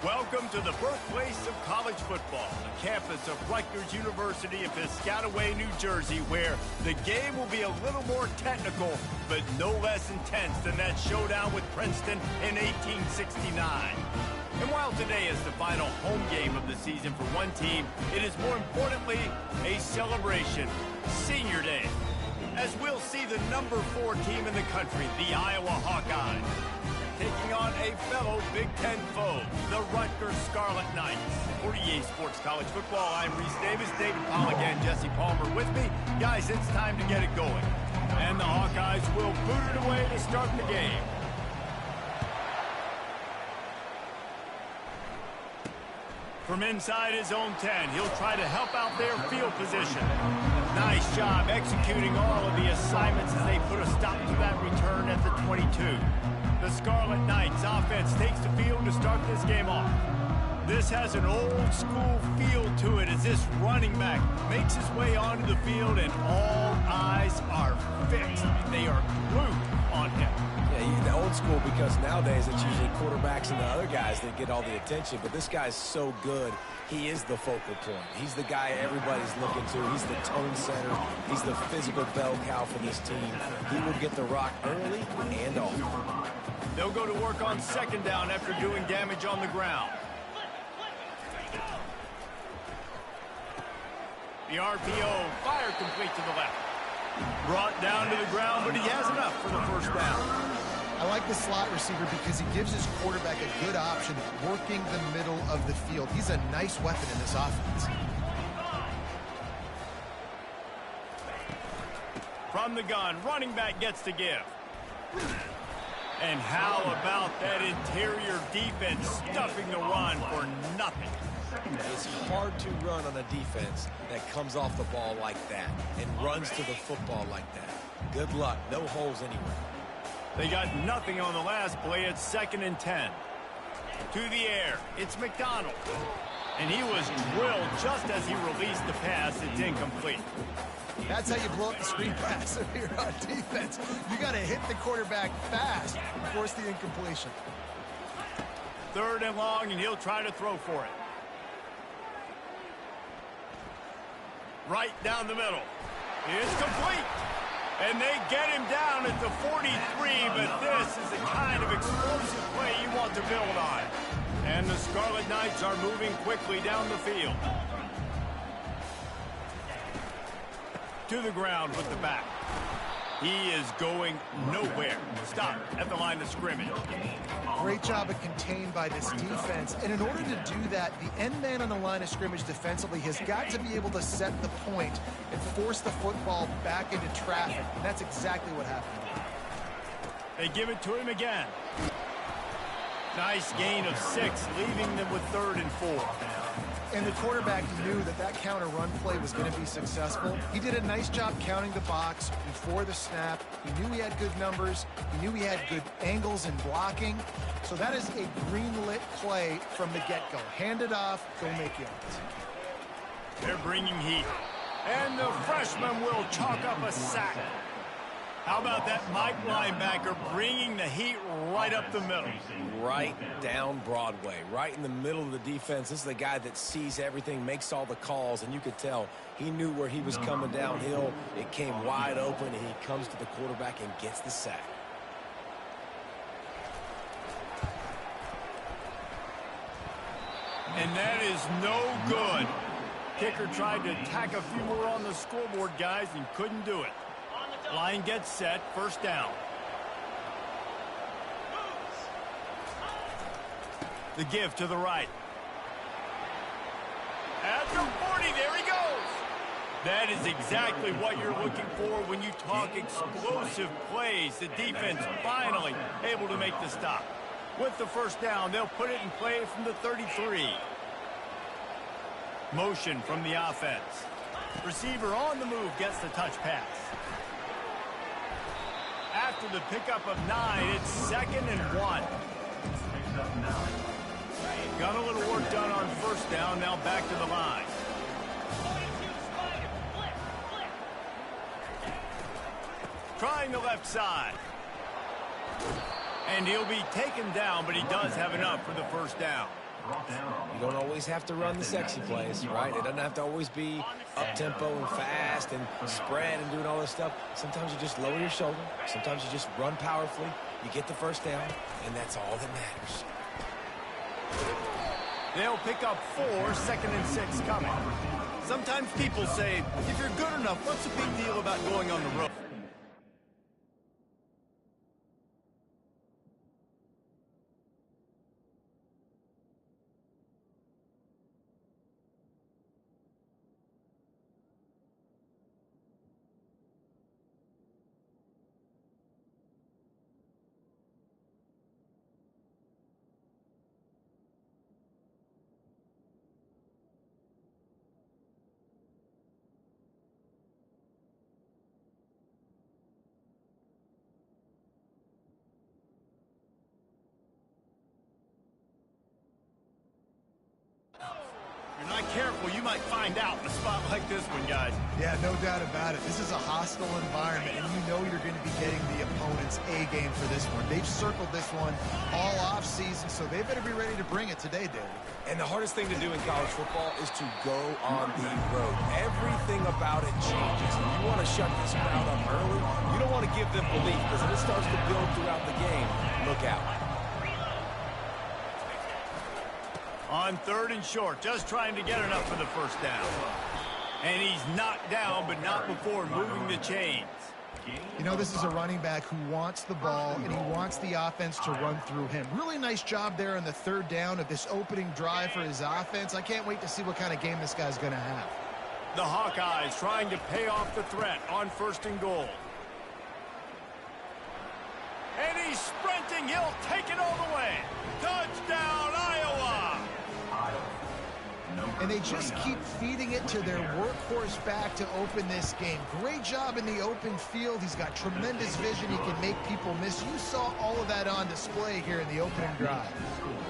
Welcome to the birthplace of college football, the campus of Rutgers University in Piscataway, New Jersey, where the game will be a little more technical, but no less intense than that showdown with Princeton in 1869. And while today is the final home game of the season for one team, it is more importantly a celebration, Senior Day, as we'll see the number 4 team in the country, the Iowa Hawkeyes, taking on a fellow Big Ten foe, the Rutgers Scarlet Knights. For EA Sports College Football, I'm Reese Davis, David Pollack, and Jesse Palmer with me. Guys, it's time to get it going. And the Hawkeyes will boot it away to start the game. From inside his own 10, he'll try to help out their field position. Nice job executing all of the assignments as they put a stop to that return at the 22. The Scarlet Knights offense takes the field to start this game off. This has an old school feel to it as this running back makes his way onto the field and all eyes are fixed. They are glued on him. Yeah, the old school because nowadays it's usually quarterbacks and the other guys that get all the attention, but this guy's so good. He is the focal point. He's the guy everybody's looking to. He's the tone setter. He's the physical bell cow for this team. He will get the rock early and often. They'll go to work on second down after doing damage on the ground. The RPO, fire complete to the left. Brought down to the ground, but he has enough for the first down. I like the slot receiver because he gives his quarterback a good option working the middle of the field. He's a nice weapon in this offense. From the gun, running back gets to give. And how about that interior defense stuffing the run for nothing? It's hard to run on a defense that comes off the ball like that and runs to the football like that. Good luck. No holes anywhere. They got nothing on the last play. It's 2nd and 10. To the air. It's McDonald. And he was drilled just as he released the pass. It's incomplete. That's how you blow up the screen pass if you're on defense. You got to hit the quarterback fast and force the incompletion. 3rd and long, and he'll try to throw for it. Right down the middle. It's complete. And they get him down at the 43, but this is the kind of explosive play you want to build on. And the Scarlet Knights are moving quickly down the field. To the ground with the back. He is going nowhere. Stop at the line of scrimmage. Great job of contained by this defense. And in order to do that, the end man on the line of scrimmage defensively has got to be able to set the point and force the football back into traffic. And that's exactly what happened. They give it to him again. Nice gain of 6, leaving them with 3rd and 4. And the quarterback knew that that counter run play was going to be successful. He did a nice job counting the box before the snap. He knew he had good numbers. He knew he had good angles and blocking. So that is a green-lit play from the get-go. Hand it off, go make yards. They're bringing heat. And the freshman will chalk up a sack. How about that Mike linebacker bringing the heat right up the middle? Right down Broadway, right in the middle of the defense. This is the guy that sees everything, makes all the calls, and you could tell he knew where he was coming downhill. It came wide open, and he comes to the quarterback and gets the sack. And that is no good. Kicker tried to tack a few more on the scoreboard, guys, and couldn't do it. Line gets set, first down. The give to the right. At the 40, there he goes. That is exactly what you're looking for when you talk explosive plays. The defense finally able to make the stop. With the first down, they'll put it in play from the 33. Motion from the offense. Receiver on the move gets the touch pass. After the pickup of 9, it's 2nd and 1. Got a little work done on first down, now back to the line. Trying the left side. And he'll be taken down, but he does have enough for the first down. You don't always have to run the sexy plays, right? It doesn't have to always be up-tempo and fast and spread and doing all this stuff. Sometimes you just lower your shoulder. Sometimes you just run powerfully. You get the first down, and that's all that matters. They'll pick up 4, 2nd and 6 coming. Sometimes people say, if you're good enough, what's the big deal about going on the road? If you're not careful, you might find out in a spot like this one, guys. Yeah, no doubt about it. This is a hostile environment, and you know you're going to be getting the opponent's A-game for this one. They've circled this one all off-season, so they better be ready to bring it today, David. And the hardest thing to do in college football is to go on the road. Everything about it changes. And you want to shut this crowd up early. You don't want to give them belief, because if it starts to build throughout the game, look out. On 3rd and short, just trying to get enough for the first down. And he's knocked down, but not before moving the chains. You know, this is a running back who wants the ball, and he wants the offense to run through him. Really nice job there on the 3rd down of this opening drive for his offense. I can't wait to see what kind of game this guy's going to have. The Hawkeyes trying to pay off the threat on 1st and goal. And he's sprinting. He'll take it all the way. Touchdown, Iowa! And they just keep feeding it to their workhorse back to open this game. Great job in the open field. He's got tremendous vision. He can make people miss. You saw all of that on display here in the opening drive.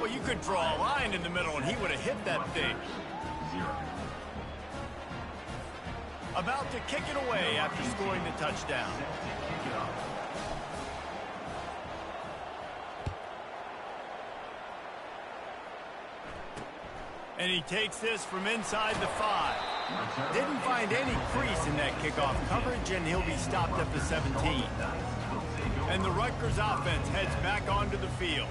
Well, you could draw a line in the middle, and he would have hit that thing. About to kick it away after scoring the touchdown. And he takes this from inside the 5. Didn't find any crease in that kickoff coverage, and he'll be stopped at the 17. And the Rutgers offense heads back onto the field.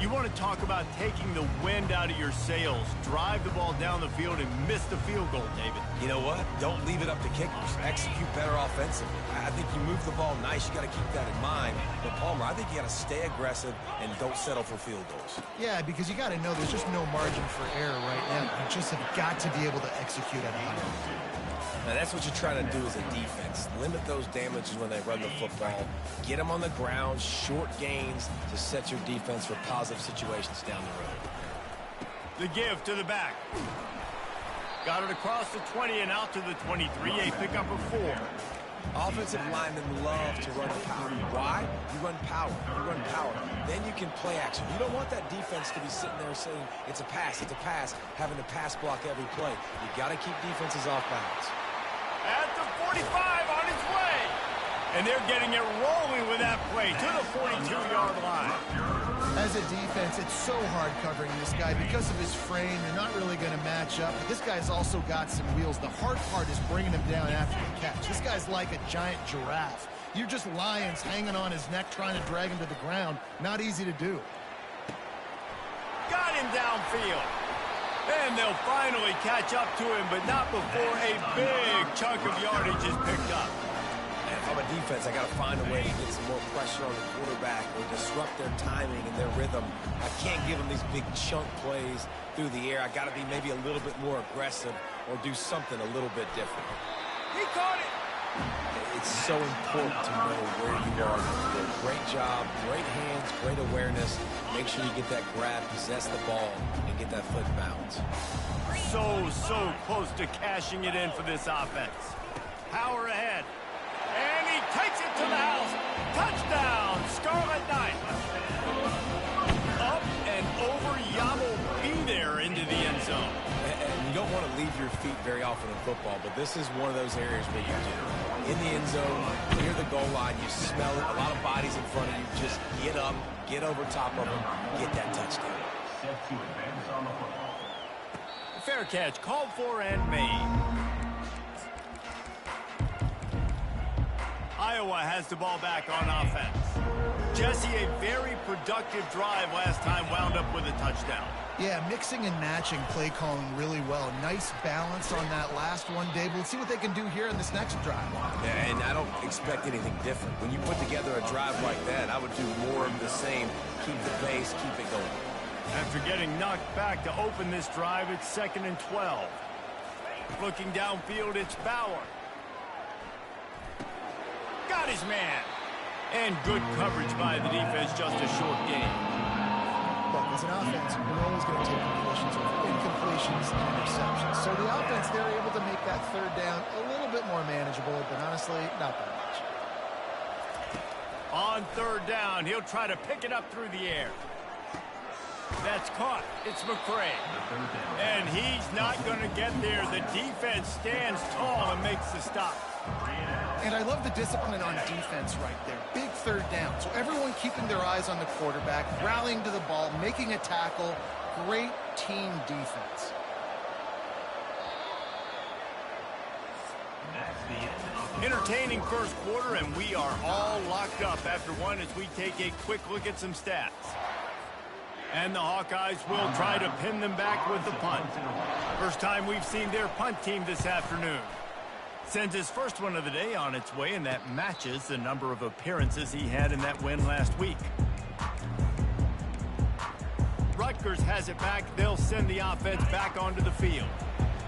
You want to talk about taking the wind out of your sails. Drive the ball down the field and miss the field goal, David. You know what? Don't leave it up to kickers. Execute better offensively. I think you move the ball nice. You got to keep that in mind. But, Palmer, I think you got to stay aggressive and don't settle for field goals. Yeah, because you got to know there's just no margin for error right now. You just have got to be able to execute at a high level. Now, that's what you're trying to do as a defense. Limit those damages when they run the football. Get them on the ground, short gains to set your defense for positive situations down the road. The give to the back. Got it across the 20 and out to the 23, a pickup of 4. Offensive linemen love to run power. Why? You run power. You run power. Then you can play action. You don't want that defense to be sitting there saying, it's a pass, having to pass block every play. You got to keep defenses off balance. At the 45 on its way. And they're getting it rolling with that play to the 42-yard line. As a defense, it's so hard covering this guy. Because of his frame, you're not really going to match up. But this guy's also got some wheels. The hard part is bringing him down after the catch. This guy's like a giant giraffe. You're just lions hanging on his neck trying to drag him to the ground. Not easy to do. Got him downfield. And they'll finally catch up to him, but not before a big chunk of yardage is picked up. And if I'm a defense, I got to find a way to get some more pressure on the quarterback or disrupt their timing and their rhythm. I can't give them these big chunk plays through the air. I got to be maybe a little bit more aggressive or do something a little bit different. He caught it. It's so important to know where you are. Great job, great hands, great awareness. Make sure you get that grab, possess the ball, and get that foot in bounds. So close to cashing it in for this offense. Power ahead. And he takes it to the house. Touchdown, Scarlet Knights. Up and over, Yamo be there into the end zone. And you don't want to leave your feet very often in football, but this is one of those areas where you do. In the end zone, near the goal line, you smell it. A lot of bodies in front of you. Just get up, get over top of them, get that touchdown. Fair catch called for and made. Iowa has the ball back on offense. Jesse, a very productive drive last time, wound up with a touchdown. Yeah, mixing and matching play calling really well. Nice balance on that last one, Dave. Let's see what they can do here in this next drive. Yeah, and I don't expect anything different. When you put together a drive like that, I would do more of the same. Keep the pace, keep it going. After getting knocked back to open this drive, it's 2nd and 12. Looking downfield, it's Bauer. Got his man. And good coverage by the defense, just a short game. Look, as an offense, we're always going to take completions over incompletions and interceptions. So the offense, they're able to make that third down a little bit more manageable, but honestly, not that much. On third down, he'll try to pick it up through the air. That's caught. It's McCray. And he's not going to get there. The defense stands tall and makes the stop. And I love the discipline on defense right there. Big third down. So everyone keeping their eyes on the quarterback, rallying to the ball, making a tackle. Great team defense. Entertaining first quarter, and we are all locked up after one as we take a quick look at some stats. And the Hawkeyes will try to pin them back with the punt. First time we've seen their punt team this afternoon. Sends his first one of the day on its way, and that matches the number of appearances he had in that win last week. Rutgers has it back. They'll send the offense back onto the field.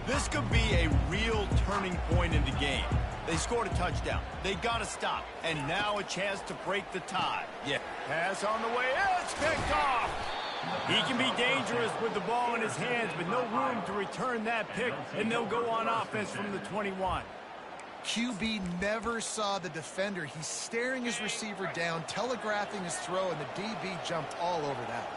This could be a real turning point in the game. They scored a touchdown. They got to stop. And now a chance to break the tie. Yeah. Pass on the way. It's picked off. He can be dangerous with the ball in his hands, but no room to return that pick, and they'll go on offense from the 21. QB never saw the defender. He's staring his receiver down, telegraphing his throw, and the DB jumped all over that.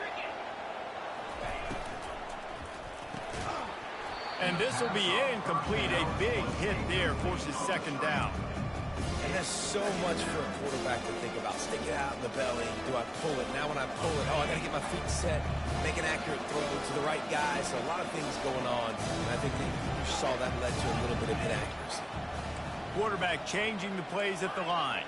And this will be incomplete. A big hit there forces second down. And that's so much for a quarterback to think about. Stick it out in the belly. Do I pull it? Now when I pull it, I got to get my feet set, make an accurate throw to the right guy. So a lot of things going on. And I think that you saw that led to a little bit of inaccuracy. Quarterback changing the plays at the line.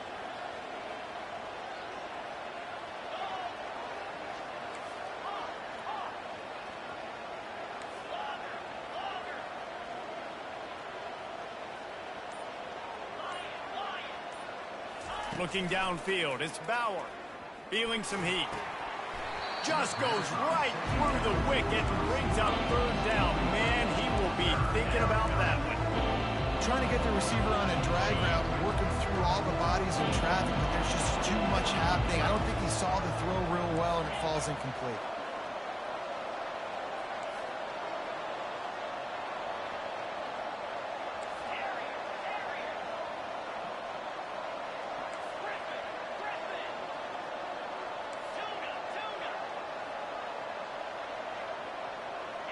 Looking downfield, it's Bauer. Feeling some heat. Just goes right through the wicket and brings up third down. Man, he will be thinking about that one. Trying to get the receiver on a drag route and working through all the bodies in traffic, but there's just too much happening. I don't think he saw the throw real well, and it falls incomplete.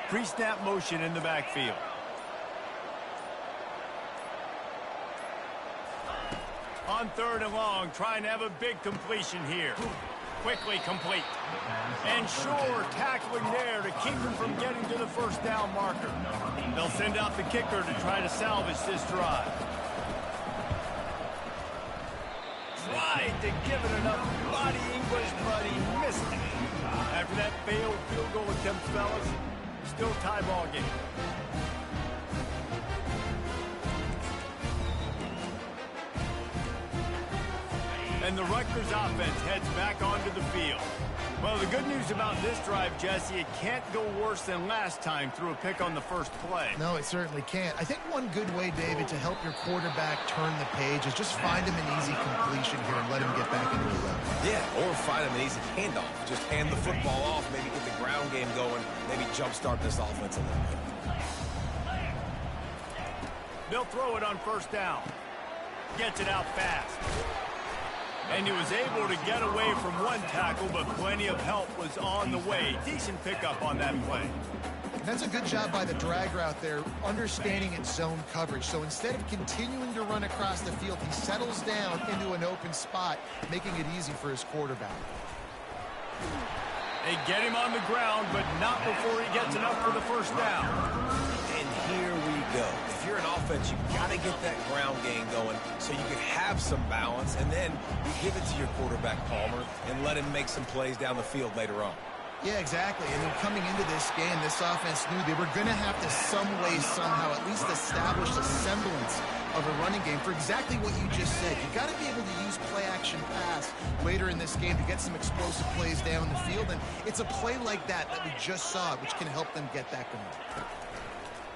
Pre-snap motion in the backfield. On third and long, trying to have a big completion here. Quickly complete. And Shore tackling there to keep him from getting to the first down marker. They'll send out the kicker to try to salvage this drive. Tried to give it enough body English, but he missed it. After that failed field goal attempt, fellas, still tie ball game. And the Rutgers offense heads back onto the field. Well, the good news about this drive, Jesse, it can't go worse than last time through a pick on the first play. No, it certainly can't. I think one good way, David, to help your quarterback turn the page is just find him an easy completion here and let him get back into a rhythm. Yeah, or find him an easy handoff. Just hand the football off, maybe get the ground game going, maybe jumpstart this offense a little bit. They'll throw it on first down. Gets it out fast. And he was able to get away from one tackle, but plenty of help was on the way. Decent pickup on that play. That's a good job by the drag route there, understanding its zone coverage. So instead of continuing to run across the field, he settles down into an open spot, making it easy for his quarterback. They get him on the ground, but not before he gets enough for the first down. And here we go. If you're an offense, you've got to get that ground game going so you can have some balance, and then you give it to your quarterback, Palmer, and let him make some plays down the field later on. Yeah, exactly. And then coming into this game, this offense knew they were going to have to some way, somehow, at least establish a semblance of a running game for exactly what you just said. You got to be able to use play-action pass later in this game to get some explosive plays down the field. And it's a play like that we just saw, which can help them get that going.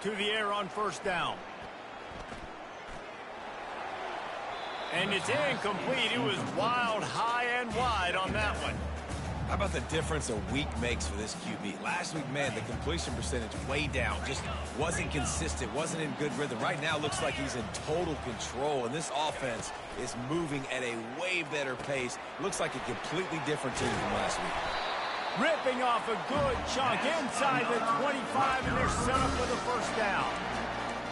To the air on first down. And it's incomplete. It was wild, high and wide on that one. How about the difference a week makes for this QB? Last week, man, the completion percentage way down. Just wasn't consistent, wasn't in good rhythm. Right now, looks like he's in total control, and this offense is moving at a way better pace. Looks like a completely different team from last week. Ripping off a good chunk inside the 25, and they're set up for the first down.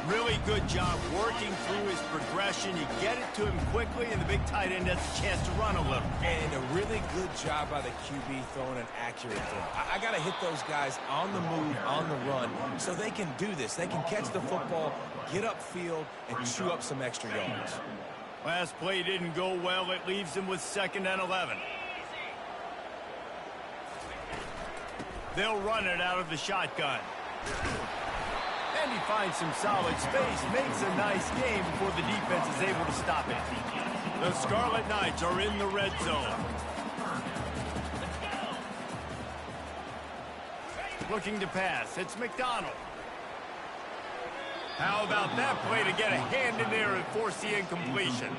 Really good job working through his progression. You get it to him quickly, and the big tight end has a chance to run a little. And a really good job by the QB throwing an accurate throw. I got to hit those guys on the move, on the run, so they can do this. They can catch the football, get upfield, and chew up some extra yards. Last play didn't go well. It leaves him with 2nd and 11. They'll run it out of the shotgun. And he finds some solid space, makes a nice game before the defense is able to stop it. The Scarlet Knights are in the red zone. Looking to pass, it's McDonald. How about that play to get a hand in there and force the incompletion?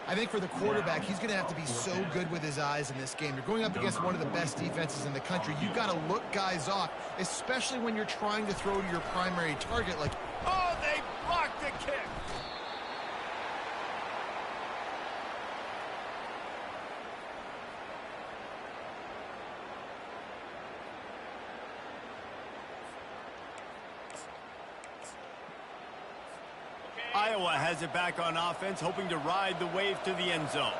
I think for the quarterback, he's going to have to be so good with his eyes in this game. You're going up against one of the best defenses in the country. You've got to look guys off, especially when you're trying to throw to your primary target. Like, oh, they blocked the kick. Iowa has it back on offense, hoping to ride the wave to the end zone.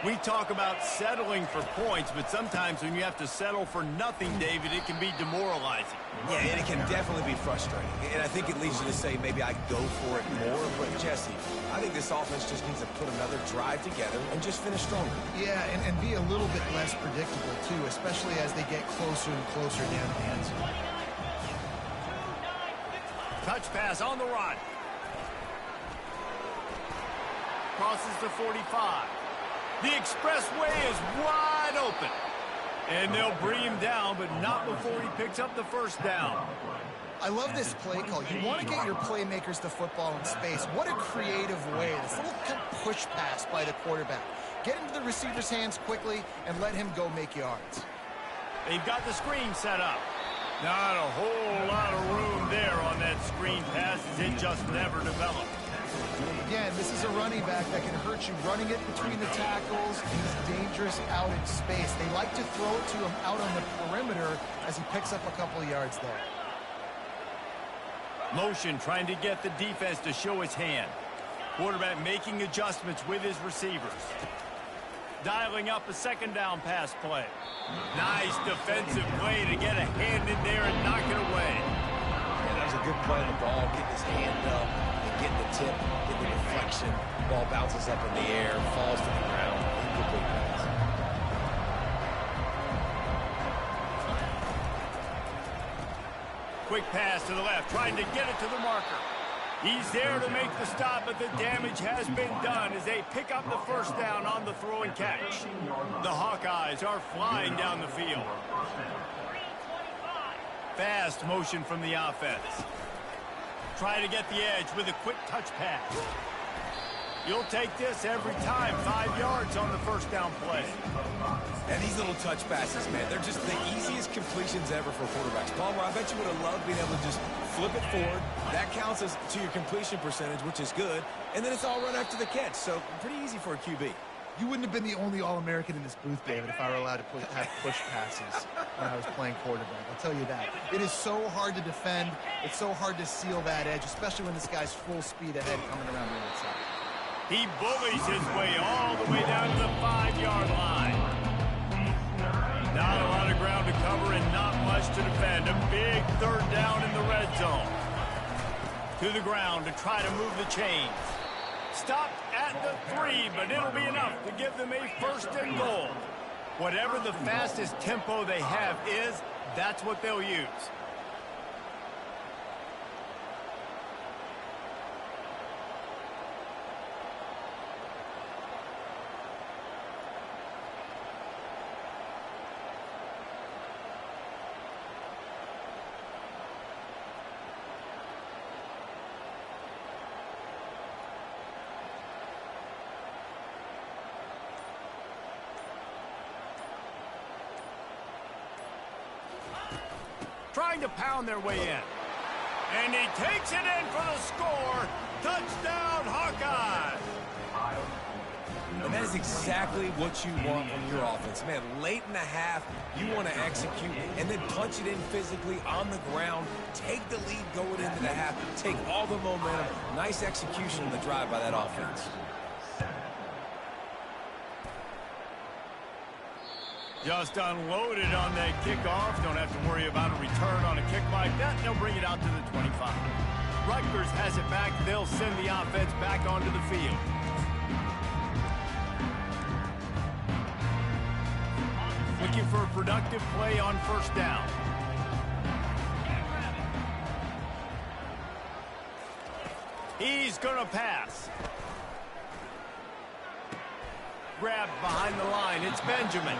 We talk about settling for points, but sometimes when you have to settle for nothing, David, it can be demoralizing. Yeah, and it can definitely be frustrating. And I think it leads you to say maybe I go for it more. But, Jesse, I think this offense just needs to put another drive together and just finish stronger. Yeah, and be a little bit less predictable, too, especially as they get closer and closer down the end zone. Touch pass on the run. Crosses the 45. The expressway is wide open. And they'll bring him down, but not before he picks up the first down. I love this play call. You want to get your playmakers the football in space. What a creative way. This little push pass by the quarterback. Get into the receiver's hands quickly and let him go make yards. They've got the screen set up. Not a whole lot of room there on that screen pass as it just never developed. Again, this is a running back that can hurt you. Running it between the tackles, he's dangerous out in space. They like to throw it to him out on the perimeter as he picks up a couple of yards there. Motion trying to get the defense to show his hand. Quarterback making adjustments with his receivers. Dialing up a 2nd down pass play. Nice defensive play to get a hand in there and knock it away. Yeah, that was a good play on the ball, getting his hand up, and getting the tip, getting the deflection. Ball bounces up in the air, falls to the ground. Incomplete pass. Quick pass to the left, trying to get it to the marker. He's there to make the stop, but the damage has been done as they pick up the first down on the throw and catch. The Hawkeyes are flying down the field. Fast motion from the offense. Try to get the edge with a quick touch pass. You'll take this every time. 5 yards on the first down play. And these little touch passes, man, they're just the easiest completions ever for quarterbacks. Palmer, I bet you would have loved being able to just flip it forward. That counts as to your completion percentage, which is good. And then it's all run after the catch. So pretty easy for a QB. You wouldn't have been the only All-American in this booth, David, if I were allowed to have push passes when I was playing quarterback. I'll tell you that. It is so hard to defend. It's so hard to seal that edge, especially when this guy's full speed ahead coming around the outside. He bullies his way all the way down to the 5-yard line. Not a lot of ground to cover. cover and not much to defend. A big third down in the red zone. To the ground to try to move the chains. Stopped at the 3, but it'll be enough to give them a first and goal. Whatever the fastest tempo they have is, that's what they'll use. Trying to pound their way in. And he takes it in for the score. Touchdown, Hawkeye. And that is exactly what you want from your offense. Man, late in the half, you want to execute and then punch it in physically on the ground. Take the lead going into the half. Take all the momentum. Nice execution in the drive by that offense. Just unloaded on that kickoff. Don't have to worry about a return on a kick like that. They'll bring it out to the 25. Rutgers has it back. They'll send the offense back onto the field. Looking for a productive play on first down. He's going to pass. Grabbed behind the line. It's Benjamin.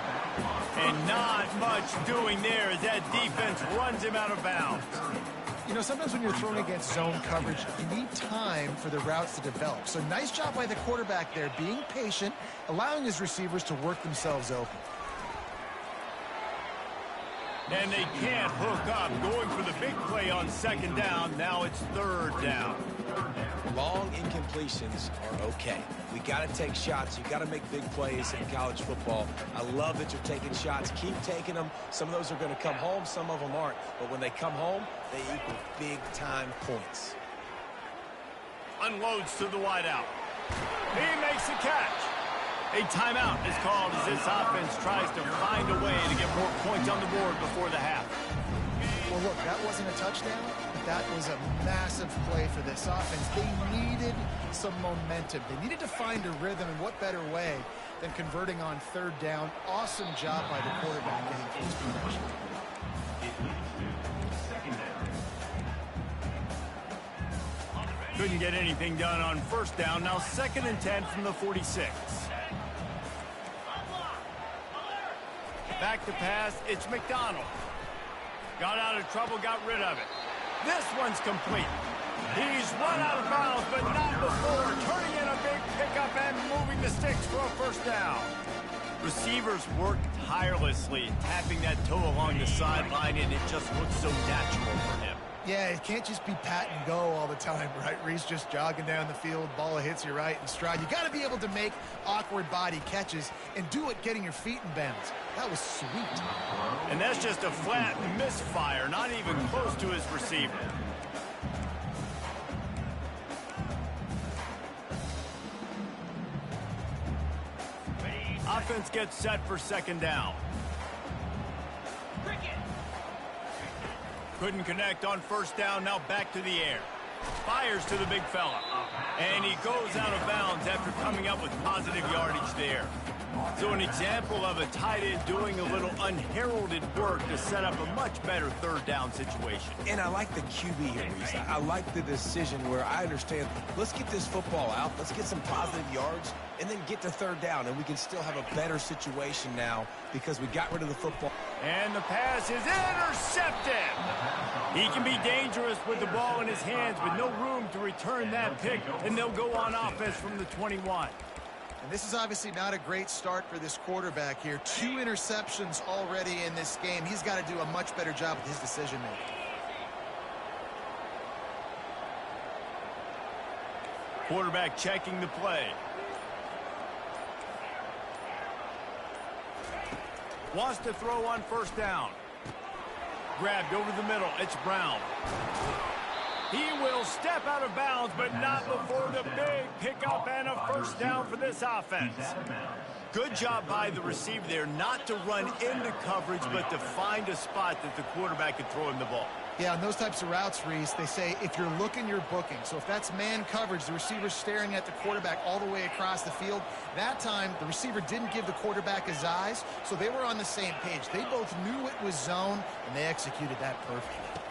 And not much doing there as that defense runs him out of bounds. You know, sometimes when you're thrown against zone coverage, you need time for the routes to develop. So nice job by the quarterback there, being patient, allowing his receivers to work themselves open. And they can't hook up. Going for the big play on second down. Now it's third down. Long incompletions are okay. We got to take shots. You got to make big plays in college football. I love that you're taking shots. Keep taking them. Some of those are going to come home. Some of them aren't. But when they come home, they equal big-time points. Unloads to the wideout. He makes the catch. A timeout is called as this offense tries to find a way to get more points on the board before the half. Well, look, that wasn't a touchdown, but that was a massive play for this offense. They needed some momentum. They needed to find a rhythm, and what better way than converting on third down. Awesome job by the quarterback getting through his progression. Couldn't get anything done on first down. Now 2nd and 10 from the 46. Back to pass, it's McDonald. Got out of trouble, got rid of it. This one's complete. He's run out of bounds, but not before turning in a big pickup and moving the sticks for a first down. Receivers work tirelessly, tapping that toe along the sideline, and it just looks so natural for him. Yeah, it can't just be pat and go all the time, right? Reese just jogging down the field, ball hits you right in stride. You got to be able to make awkward body catches and do it getting your feet in bounds. That was sweet. And that's just a flat misfire, not even close to his receiver. Offense gets set for second down. Couldn't connect on first down, now back to the air. Fires to the big fella. And he goes out of bounds after coming up with positive yardage there. So an example of a tight end doing a little unheralded work to set up a much better third down situation. And I like the QB here, Reese. I like the decision where I understand, let's get this football out, let's get some positive yards, and then get to third down, and we can still have a better situation now because we got rid of the football. And the pass is intercepted. He can be dangerous with the ball in his hands, but no room to return that pick, and they'll go on offense from the 21. And this is obviously not a great start for this quarterback here. 2 interceptions already in this game. He's got to do a much better job with his decision-making. Quarterback checking the play. Wants to throw on first down. Grabbed over the middle. It's Brown. He will step out of bounds, but not before the big pickup and a first down for this offense. Good job by the receiver there not to run into coverage, but to find a spot that the quarterback could throw him the ball. Yeah, on those types of routes, Reese, they say if you're looking, you're booking. So if that's man coverage, the receiver's staring at the quarterback all the way across the field. That time, the receiver didn't give the quarterback his eyes, so they were on the same page. They both knew it was zone, and they executed that perfectly.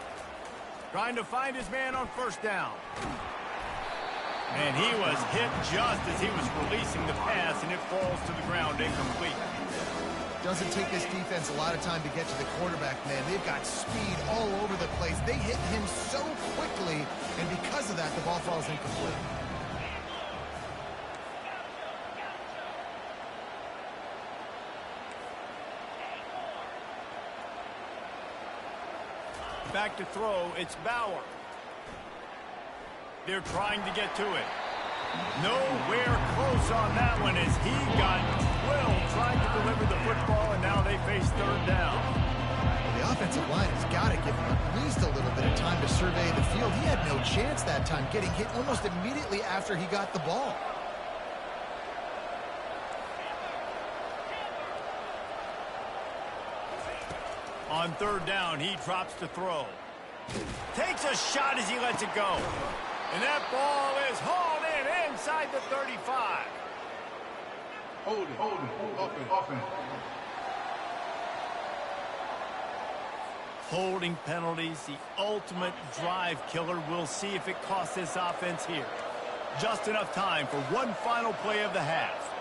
Trying to find his man on first down. And he was hit just as he was releasing the pass, and it falls to the ground incomplete. Doesn't take this defense a lot of time to get to the quarterback, man. They've got speed all over the place. They hit him so quickly, and because of that, the ball falls incomplete. Back to throw, it's Bauer. They're trying to get to it. Nowhere close on that one as he got drilled trying to deliver the football, and now they face third down. The offensive line has got to give him at least a little bit of time to survey the field. He had no chance that time, getting hit almost immediately after he got the ball. On third down, he drops to throw. Takes a shot as he lets it go. And that ball is hauled in inside the 35. Hold it, offense. Holding penalties, the ultimate drive killer. We'll see if it costs this offense here. Just enough time for one final play of the half.